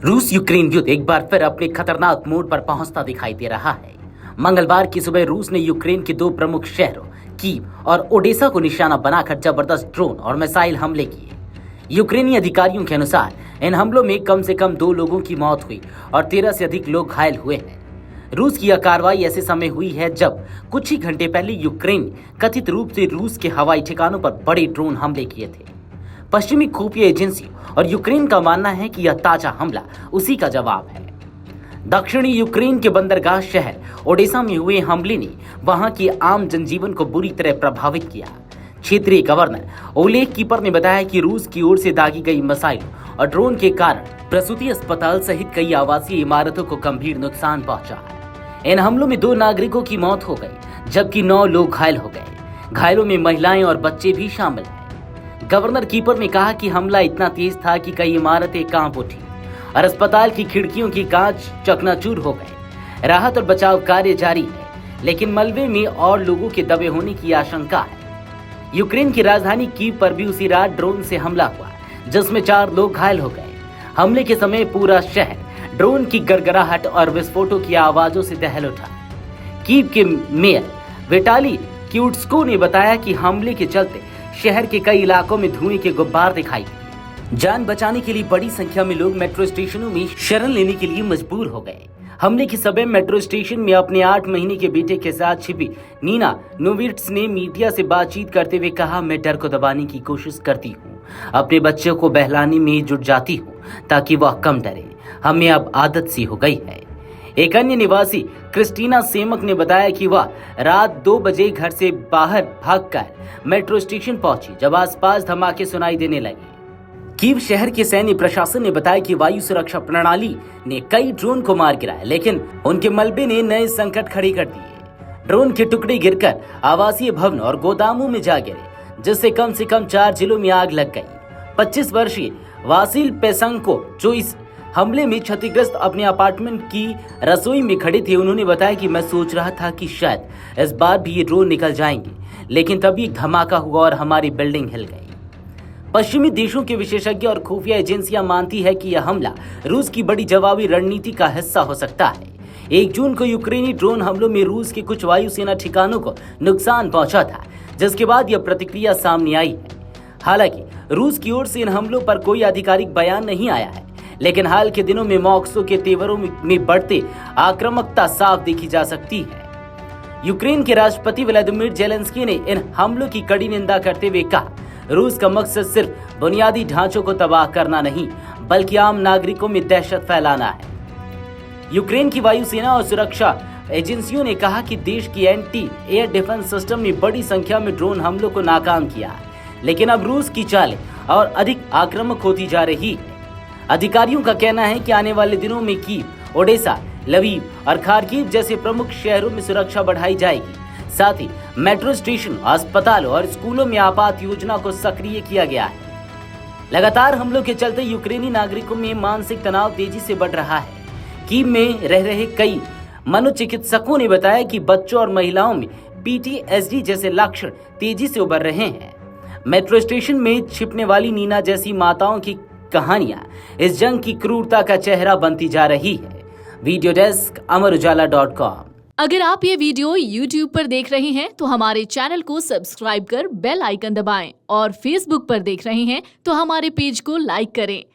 रूस यूक्रेन युद्ध एक बार फिर अपने खतरनाक मोड़ पर पहुंचता दिखाई दे रहा है। मंगलवार की सुबह रूस ने यूक्रेन के दो प्रमुख शहरों कीव और ओडेसा को निशाना बनाकर जबरदस्त ड्रोन और मिसाइल हमले किए। यूक्रेनी अधिकारियों के अनुसार इन हमलों में कम से कम 2 लोगों की मौत हुई और 13 से अधिक लोग घायल हुए हैं। रूस की यह कार्रवाई ऐसे समय हुई है जब कुछ ही घंटे पहले यूक्रेन ने कथित रूप से रूस के हवाई ठिकानों पर बड़े ड्रोन हमले किए थे। पश्चिमी खुफिया एजेंसियों और यूक्रेन का मानना है कि यह ताजा हमला उसी का जवाब है। दक्षिणी यूक्रेन के बंदरगाह शहर ओडेसा में हुए हमले ने वहां की आम जनजीवन को बुरी तरह प्रभावित किया। क्षेत्रीय गवर्नर ओलेग कीपर ने बताया कि रूस की ओर से दागी गई मिसाइलों और ड्रोन के कारण प्रसूति अस्पताल सहित कई आवासीय इमारतों को गंभीर नुकसान पहुंचा है। इन हमलों में 2 नागरिकों की मौत हो गई जबकि 9 लोग घायल हो गए। घायलों में महिलाएं और बच्चे भी शामिल हैं। गवर्नर कीपर ने कहा कि हमला इतना तेज था कि कई इमारतें कांप उठी और अस्पताल की खिड़कियों की कांच चकनाचूर हो गए। राहत और बचाव कार्य जारी है, लेकिन मलबे में और लोगों के दबे होने की आशंका है। यूक्रेन की राजधानी कीव पर भी उसी रात ड्रोन से हमला हुआ, जिसमें 4 लोग घायल हो गए। हमले के समय पूरा शहर ड्रोन की गड़गड़ाहट और विस्फोटों की आवाजों से दहल उठा। कीव के मेयर विटाली क्यूट्स्को ने बताया कि हमले के चलते शहर के कई इलाकों में धुएं के गुब्बार दिखाई दिए। जान बचाने के लिए बड़ी संख्या में लोग मेट्रो स्टेशनों में शरण लेने के लिए मजबूर हो गए। हमले के समय मेट्रो स्टेशन में अपने 8 महीने के बेटे के साथ छिपी नीना नोविट्स ने मीडिया से बातचीत करते हुए कहा, मैं डर को दबाने की कोशिश करती हूँ, अपने बच्चे को बहलाने में जुट जाती हूँ ताकि वह कम डरे। हमें अब आदत सी हो गई है। एक अन्य निवासी क्रिस्टीना सेमक ने बताया कि वह रात 2 बजे घर से बाहर भागकर मेट्रो स्टेशन पहुंची जब आसपास धमाके सुनाई देने लगे। कीव शहर के सैन्य प्रशासन ने बताया कि वायु सुरक्षा प्रणाली ने कई ड्रोन को मार गिराया, लेकिन उनके मलबे ने नए संकट खड़े कर दिए। ड्रोन के टुकड़े गिरकर आवासीय भवन और गोदामों में जा गिरे, जिससे कम से कम 4 जिलों में आग लग गई। 25 वर्षीय वासिल पेसंको, जो इस हमले में क्षतिग्रस्त अपने अपार्टमेंट की रसोई में खड़े थे, उन्होंने बताया कि मैं सोच रहा था कि शायद इस बार भी ये ड्रोन निकल जाएंगे, लेकिन तभी एक धमाका हुआ और हमारी बिल्डिंग हिल गई। पश्चिमी देशों के विशेषज्ञ और खुफिया एजेंसियां मानती है कि यह हमला रूस की बड़ी जवाबी रणनीति का हिस्सा हो सकता है। 1 जून को यूक्रेनी ड्रोन हमलों में रूस के कुछ वायुसेना ठिकानों को नुकसान पहुंचा था, जिसके बाद यह प्रतिक्रिया सामने आई है। हालांकि रूस की ओर से इन हमलों पर कोई आधिकारिक बयान नहीं आया है, लेकिन हाल के दिनों में मॉस्को के तेवरों में बढ़ते आक्रामकता साफ देखी जा सकती है। यूक्रेन के राष्ट्रपति व्लादिमीर जेलेंस्की ने इन हमलों की कड़ी निंदा करते हुए कहा, रूस का मकसद सिर्फ बुनियादी ढांचों को तबाह करना नहीं, बल्कि आम नागरिकों में दहशत फैलाना है। यूक्रेन की वायुसेना और सुरक्षा एजेंसियों ने कहा कि देश की एंटी एयर डिफेंस सिस्टम ने बड़ी संख्या में ड्रोन हमलों को नाकाम किया है, लेकिन अब रूस की चालें और अधिक आक्रामक होती जा रही है। अधिकारियों का कहना है कि आने वाले दिनों में कीव, ओडेसा, लवीव और खार्किव जैसे प्रमुख शहरों में सुरक्षा बढ़ाई जाएगी। साथ ही मेट्रो स्टेशन, अस्पतालों और स्कूलों में आपात योजना को सक्रिय किया गया है। लगातार हमलों के चलते यूक्रेनी नागरिकों में मानसिक तनाव तेजी से बढ़ रहा है। कीव में रह रहे कई मनोचिकित्सकों ने बताया कि बच्चों और महिलाओं में PTSD जैसे लक्षण तेजी से उभर रहे हैं। मेट्रो स्टेशन में छिपने वाली नीना जैसी माताओं की कहानियां इस जंग की क्रूरता का चेहरा बनती जा रही है। वीडियो डेस्क अमरउजाला.com। अगर आप ये वीडियो YouTube पर देख रहे हैं तो हमारे चैनल को सब्सक्राइब कर बेल आइकन दबाएं और Facebook पर देख रहे हैं तो हमारे पेज को लाइक करें।